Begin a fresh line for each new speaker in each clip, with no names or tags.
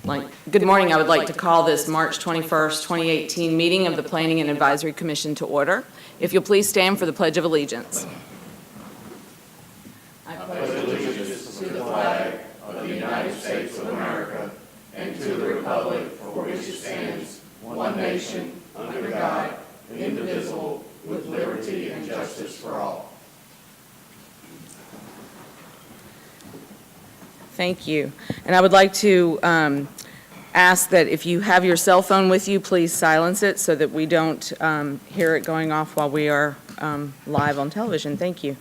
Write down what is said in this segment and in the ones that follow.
Good morning. I would like to call this March 21st, 2018 meeting of the Planning and Advisory Commission to order. If you'll please stand for the Pledge of Allegiance. I pledge allegiance to the flag of the United States of America and to the republic for which it stands, one nation, under God, indivisible, with liberty and justice for all. Thank you. And I would like to ask that if you have your cell phone with you, please silence it so that we don't hear it going off while we are live on television. Thank you.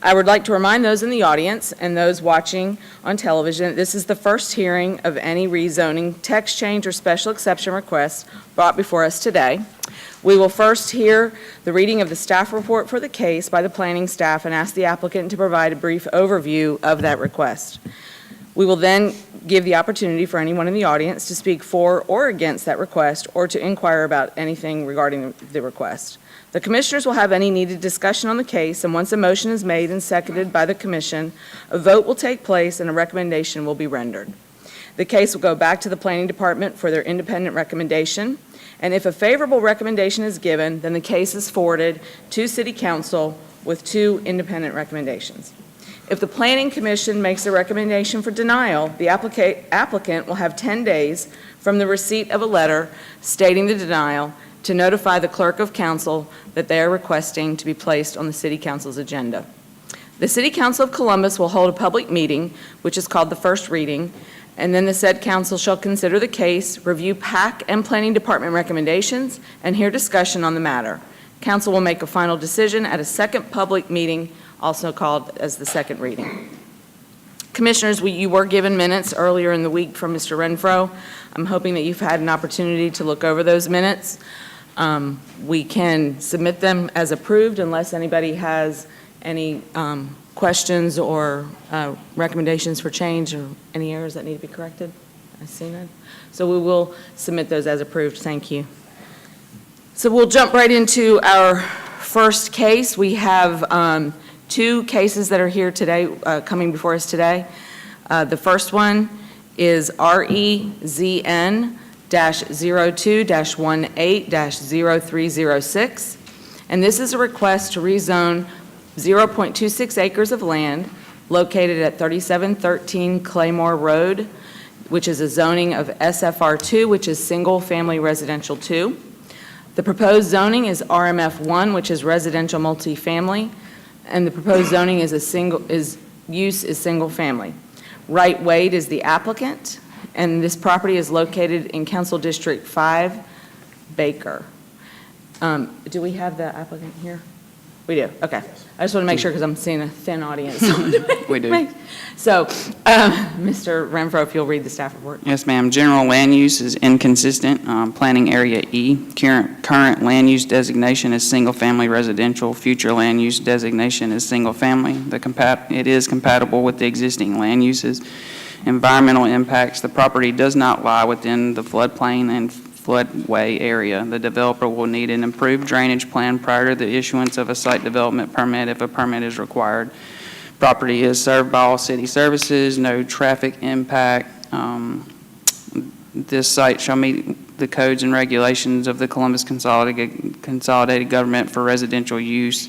I would like to remind those in the audience and those watching on television that this is the first hearing of any rezoning, text change, or special exception requests brought before us today. We will first hear the reading of the staff report for the case by the planning staff and ask the applicant to provide a brief overview of that request. We will then give the opportunity for anyone in the audience to speak for or against that request or to inquire about anything regarding the request. The commissioners will have any needed discussion on the case, and once a motion is made and seconded by the commission, a vote will take place and a recommendation will be rendered. The case will go back to the planning department for their independent recommendation, and if a favorable recommendation is given, then the case is forwarded to City Council with 2 independent recommendations. If the Planning Commission makes a recommendation for denial, the applicant will have 10 days from the receipt of a letter stating the denial to notify the Clerk of Council that they are requesting to be placed on the City Council's agenda. The City Council of Columbus will hold a public meeting, which is called the first reading, and then the said council shall consider the case, review PAC and Planning Department recommendations, and hear discussion on the matter. Council will make a final decision at a second public meeting, also called as the second reading. Commissioners, you were given minutes earlier in the week from Mr. Renfro. I'm hoping that you've had an opportunity to look over those minutes. We can submit them as approved unless anybody has any questions or recommendations for change or any errors that need to be corrected. I see none. So we will submit those as approved. Thank you. So we'll jump right into our first case. We have 2 cases that are here today, coming before us today. The first one is REZN-02-18-0306, and this is a request to rezone 0.26 acres of land located at 3713 Claymore Road, which is a zoning of SFR2, which is Single Family Residential 2. The proposed zoning is RMF1, which is Residential Multifamily, and the proposed zoning is single family. Wright Wade is the applicant, and this property is located in Council District 5, Baker. Do we have the applicant here? We do, okay. I just want to make sure because I'm seeing a thin audience.
We do.
So, Mr. Renfro, if you'll read the staff report.
Yes, ma'am. General land use is inconsistent. Planning area E. Current land use designation is single-family residential. Future land use designation is single-family. It is compatible with the existing land uses. Environmental impacts. The property does not lie within the floodplain and floodway area. The developer will need an improved drainage plan prior to the issuance of a site development permit if a permit is required. Property is served by all city services, no traffic impact. This site shall meet the codes and regulations of the Columbus Consolidated Government for residential use.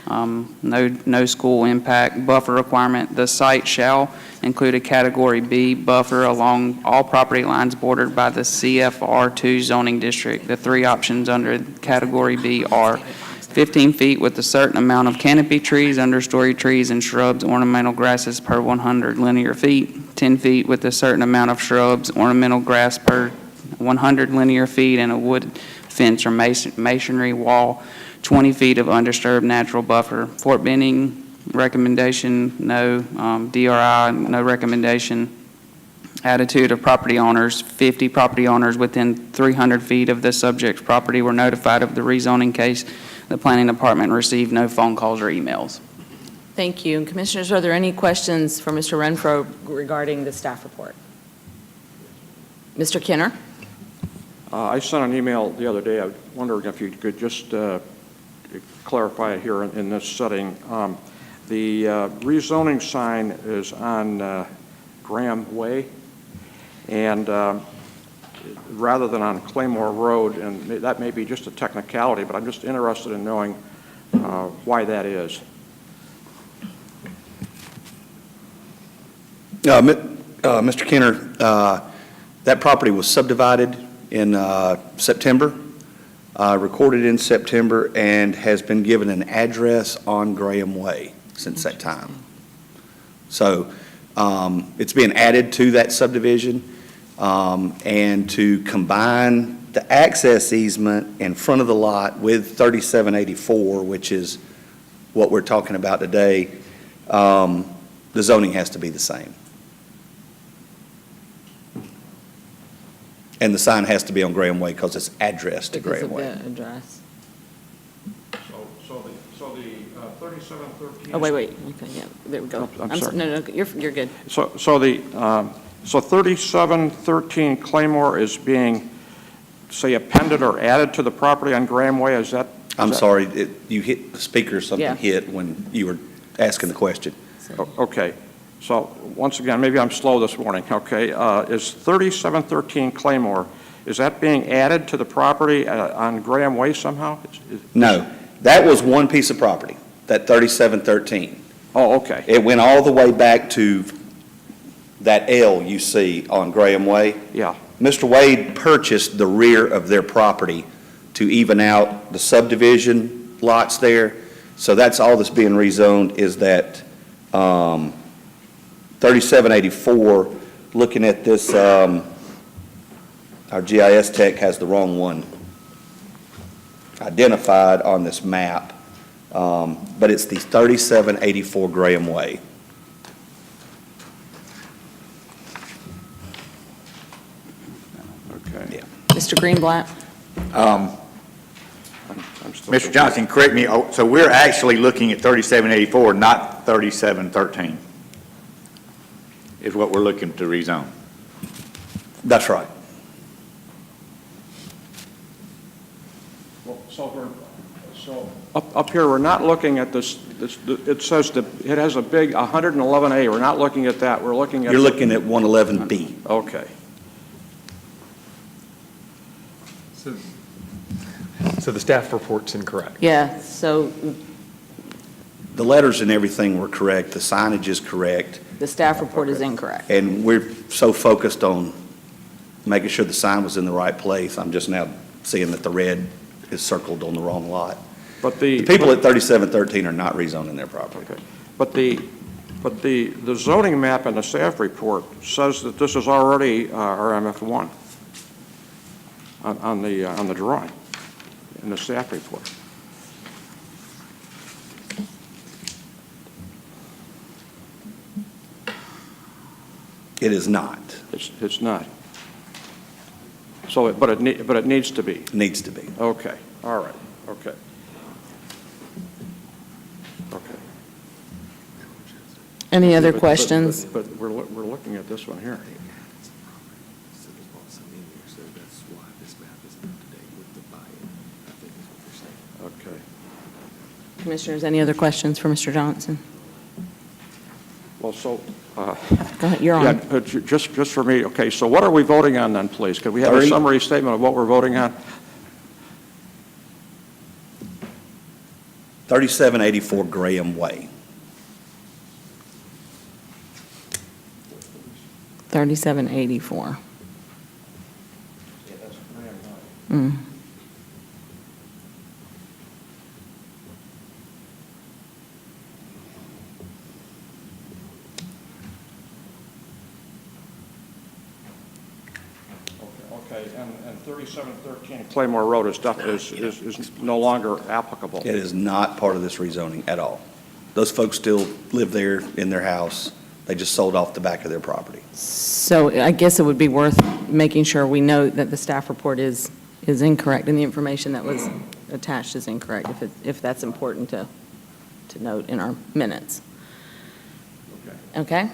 No school impact buffer requirement. The site shall include a Category B buffer along all property lines bordered by the CFR2 zoning district. The 3 options under Category B are 15 feet with a certain amount of canopy trees, understory trees, and shrubs, ornamental grasses per 100 linear feet, 10 feet with a certain amount of shrubs, ornamental grass per 100 linear feet, and a wood fence or masonry wall, 20 feet of undisturbed natural buffer. Fort Benning, recommendation, no. DRI, no recommendation. Attitude of property owners, 50 property owners within 300 feet of the subject property were notified of the rezoning case. The planning department received no phone calls or emails.
Thank you. And Commissioners, are there any questions for Mr. Renfro regarding the staff report? Mr. Kinner?
I sent an email the other day. I was wondering if you could just clarify it here in this setting. The rezoning sign is on Graham Way, And rather than on Claymore Road, and that may be just a technicality, but I'm just interested in knowing why that is.
Mr. Kenner, that property was subdivided in September, recorded in September, and has been given an address on Graham Way since that time. So it's been added to that subdivision, and to combine the access easement in front of the lot with 3784, which is what we're talking about today, the zoning has to be the same. And the sign has to be on Graham Way because it's addressed to
Because
Graham
of
Way.
the address.
So the 3713.
Oh, wait, okay, yeah, there we go.
Oh, I'm sorry.
No, you're good.
So 3713 Claymore is being, say, appended or added to the property on Graham Way, is that?
I'm sorry, you hit the speaker,
Yeah.
something hit when you were asking the question.
Okay, so once again, maybe I'm slow this morning, okay? Is 3713 Claymore, is that being added to the property on Graham Way somehow?
No, that was one piece of property, that 3713.
Oh, okay,
It went all the way back to that L you see on Graham Way.
yeah,
Mr. Wade purchased the rear of their property to even out the subdivision lots there. So that's all that's being rezoned is that 3784, looking at this, our GIS tech has the wrong one identified on this map, but it's the 3784 Graham Way.
okay.
Yeah.
Mr. Greenblatt?
I'm still-
Mr. Johnson, correct me, so we're actually looking at 3784, not 3713, is what we're looking to rezone.
That's right.
So up here, we're not looking at this, it says that it has a big 111A, we're not looking at that, we're looking at.
You're looking at 111B.
Okay.
So the staff report's incorrect.
Yeah, so
The letters and everything were correct, the signage is correct,
the staff report is incorrect.
and we're so focused on making sure the sign was in the right place. I'm just now seeing that the red is circled on the wrong lot.
But
The people at 3713 are not rezoning their property.
Okay. But the zoning map in the staff report says that this is already RMF1 on the drawing in the staff report.
It is not.
It's not. So, but it needs to be.
It needs to be.
Okay, all right, okay. Okay.
Any other
But-
questions?
But we're looking at this one here. Okay.
Commissioners, any other questions for Mr. Johnson?
Well, so,
Go ahead, you're
yeah,
on.
just for me, okay, so what are we voting on then, please? Could we have a
30.
summary statement of what we're voting on?
3784 Graham Way.
3784. Mm.
Okay, and 3713 Claymore Road is no longer applicable.
It is not part of this rezoning at all. Those folks still live there in their house. They just sold off the back of their property.
So I guess it would be worth making sure we note that the staff report is incorrect and the information that was attached is incorrect, if that's important to note in our minutes. Okay?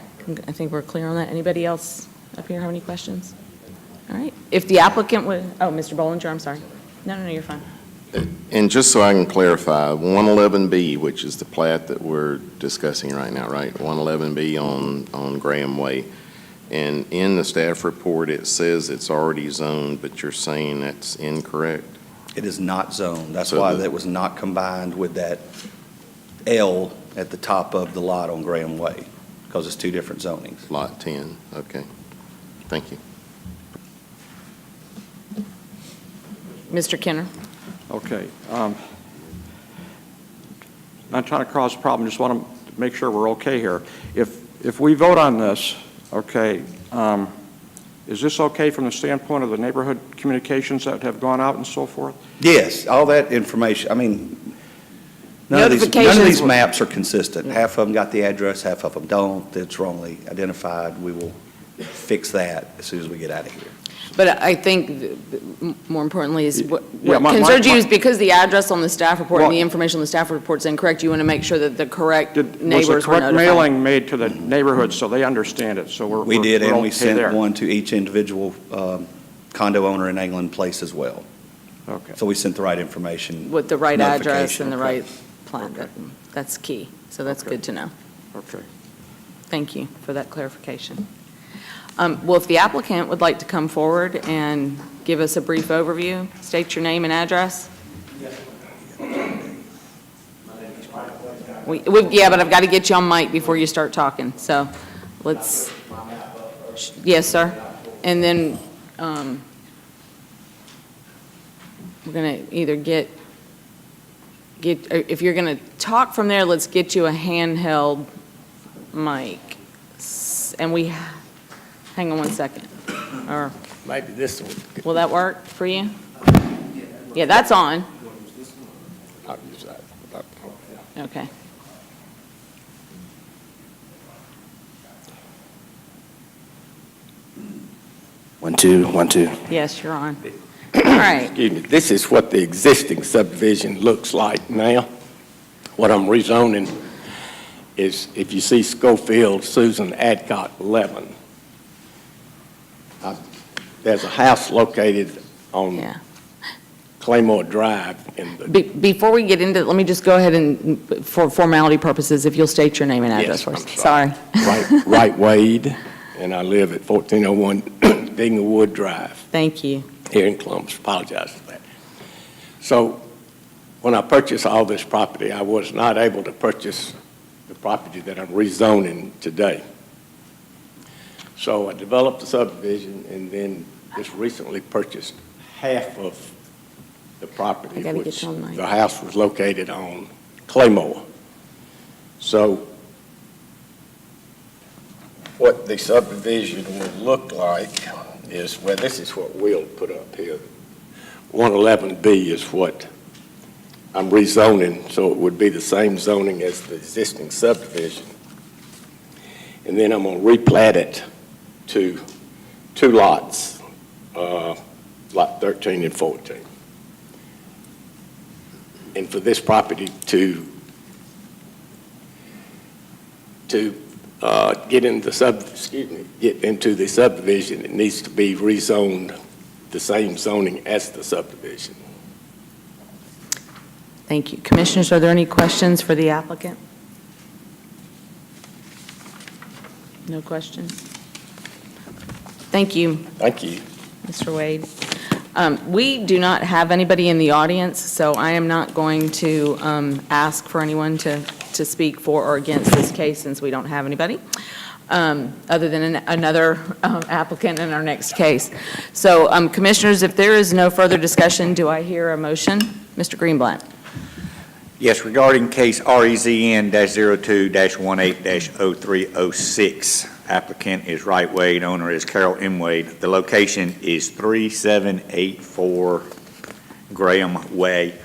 I think we're clear on that. Anybody else up here have any questions? All right. If the applicant would, oh, Mr. Bollinger, I'm sorry. No, you're fine.
And just so I can clarify, 111B, which is the plat that we're discussing right now, right? 111B on Graham Way. And in the staff report, it says it's already zoned, but you're saying that's incorrect?
It is not zoned. That's
So
why
the-
that was not combined with that L at the top of the lot on Graham Way, because it's two different zonings.
Lot 10, okay. Thank you.
Mr. Kenner?
Okay. Not trying to cause a problem, just want to make sure we're okay here. If we vote on this, okay, is this okay from the standpoint of the neighborhood communications that have gone out and so forth?
Yes, all that information, I mean, none of these
Notifications were-
maps are consistent. Half of them got the address, half of them don't. It's wrongly identified. We will fix that as soon as we get out of here.
But I think, more importantly, is what
Yeah, my-
concerns you
my-
is because the address on the staff report and
Well-
the information on the staff report is incorrect, you want to make sure that the correct
Was the
neighbors were
correct
notified.
mailing made to the neighborhood so they understand it, so
We did,
we're
and we
okay
sent
there?
one to each individual condo owner in England Place as well.
Okay.
So we sent the right information.
With the right address
notification.
and the
Okay.
right plan. That's key, so that's
Okay.
good to know.
Okay.
Thank you for that clarification. Well, if the applicant would like to come forward and give us a brief overview, state your name and address. Yeah, but I've got to get you on mic before you start talking, so let's, yes, sir. And then we're going to either get, if you're going to talk from there, let's get you a handheld mic. And we, hang on one second. Or,
Maybe this one.
will that work for you? Yeah, that's on.
I'll use that.
Okay.
One, two, one, two.
Yes, you're on. All right.
Excuse me. This is what the existing subdivision looks like now. What I'm rezoning is, if you see Schofield, Susan Adcock, 11. There's a house located on
Yeah.
Claymore Drive in the...
Before we get into it, let me just go ahead and, for formality purposes, if you'll state your name and address
Yes,
for us.
I'm
Sorry.
Wright Wade, and I live at 1401 Dinglewood Drive.
Thank you.
Here in Columbus. Apologize for that. So when I purchased all this property, I was not able to purchase the property that I'm rezoning today. So I developed the subdivision and then just recently purchased half of the property,
I gotta get
which
you on mic.
the house was located on Claymore. So what the subdivision would look like is, well, this is what Will put up here. 111B is what I'm rezoning, so it would be the same zoning as the existing subdivision. And then I'm going to replat it to two lots, Lot 13 and 14. And for this property to get into the subdivision, it needs to be rezoned the same zoning as the subdivision.
Thank you. Commissioners, are there any questions for the applicant? No questions? Thank you,
Thank you.
Mr. Wade. We do not have anybody in the audience, so I am not going to ask for anyone to speak for or against this case since we don't have anybody, other than another applicant in our next case. So, Commissioners, if there is no further discussion, do I hear a motion? Mr. Greenblatt.
Yes, regarding case REZN-02-18-0306, applicant is Wright Wade, owner is Carol M. Wade. The location is 3784 Graham Way,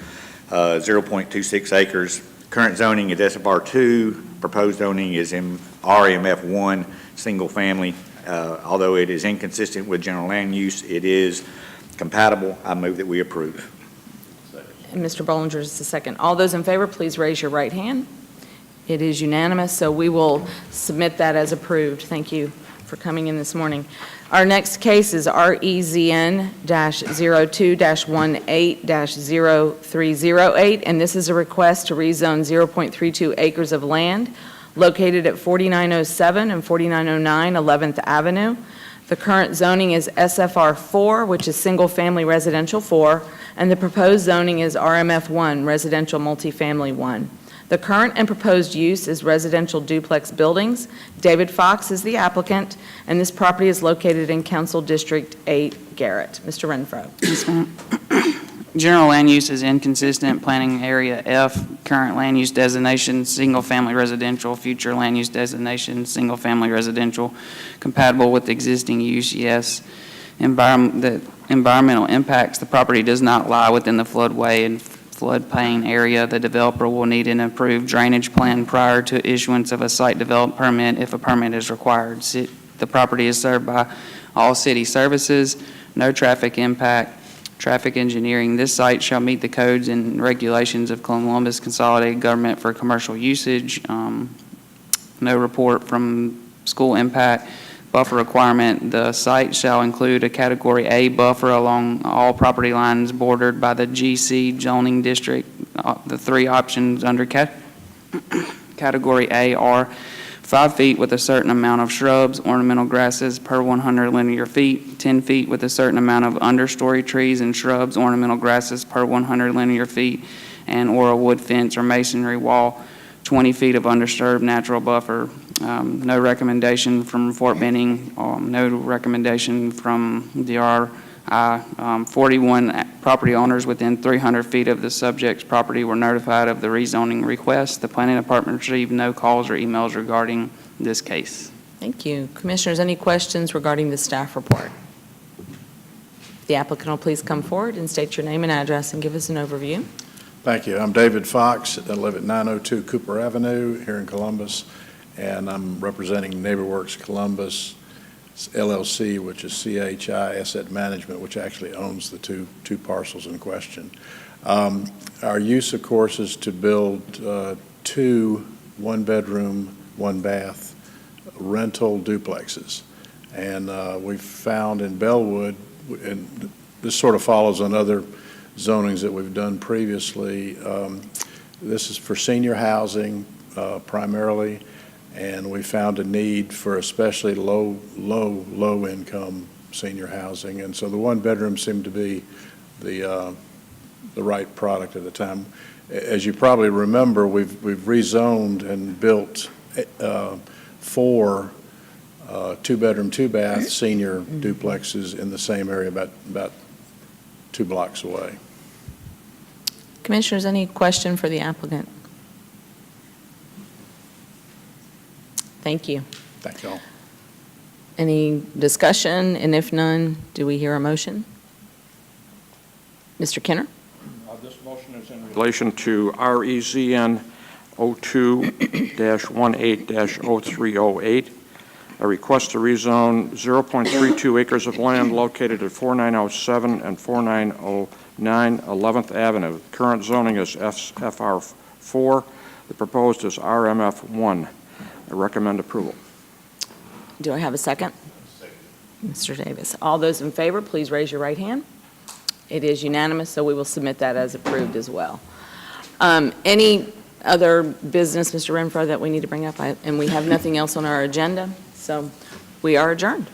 0.26 acres. Current zoning is SFR2, proposed zoning is RMF1, single family. Although it is inconsistent with general land use, it is compatible. I move that we approve.
And Mr. Bollinger is the second. All those in favor, please raise your right hand. It is unanimous, so we will submit that as approved. Thank you for coming in this morning. Our next case is REZN-02-18-0308, and this is a request to rezone 0.32 acres of land located at 4907 and 4909 11th Avenue. The current zoning is SFR 4, which is Single Family Residential 4, and the proposed zoning is RMF 1, Residential Multifamily 1. The current and proposed use is residential duplex buildings. David Fox is the applicant, and this property is located in Council District 8, Garrett. Mr. Renfro.
Yes, ma'am. General land use is inconsistent. Planning area F, current land use designation, single-family residential, future land use designation, single-family residential. Compatible with existing use, yes. The environmental impacts, the property does not lie within the floodway and floodplain area. The developer will need an approved drainage plan prior to issuance of a site development permit if a permit is required. The property is served by all city services, no traffic impact. Traffic engineering, this site shall meet the codes and regulations of Columbus Consolidated Government for commercial usage. No report from school impact. Buffer requirement, the site shall include a Category A buffer along all property lines bordered by the GC zoning district. The three options under Category A are 5 feet with a certain amount of shrubs, ornamental grasses per 100 linear feet, 10 feet with a certain amount of understory trees and shrubs, ornamental grasses per 100 linear feet, and or a wood fence or masonry wall, 20 feet of undisturbed natural buffer. No recommendation from Fort Benning, no recommendation from DRI. 41 property owners within 300 feet of the subject's property were notified of the rezoning request. The planning department received no calls or emails regarding this case.
Thank you. Commissioners, any questions regarding the staff report? The applicant will please come forward and state your name and address and give us an overview.
Thank you. I'm David Fox. I live at 902 Cooper Avenue here in Columbus, and I'm representing NeighborWorks Columbus LLC, which is CHI Asset Management, which actually owns the two parcels in question. Our use, of course, is to build 2 one-bedroom, one-bath rental duplexes. And we've found in Bellwood, and this sort of follows on other zonings that we've done previously, this is for senior housing primarily, and we found a need for especially low-income senior housing. And so the one-bedroom seemed to be the right product at the time. As you probably remember, we've rezoned and built 4 two-bedroom, two-bath senior duplexes in the same area about 2 blocks away.
Commissioners, any question for the applicant? Thank you.
Thank you all.
Any discussion? And if none, do we hear a motion? Mr. Kenner?
This motion is in relation to REZN 02-18-0308. A request to rezone 0.32 acres of land located at 4907 and 4909 11th Avenue. Current zoning is SFR 4. The proposed is RMF 1. I recommend approval.
Do I have a second? Mr. Davis. All those in favor, please raise your right hand. It is unanimous, so we will submit that as approved as well. Any other business, Mr. Renfro, that we need to bring up? And we have nothing else on our agenda, so we are adjourned.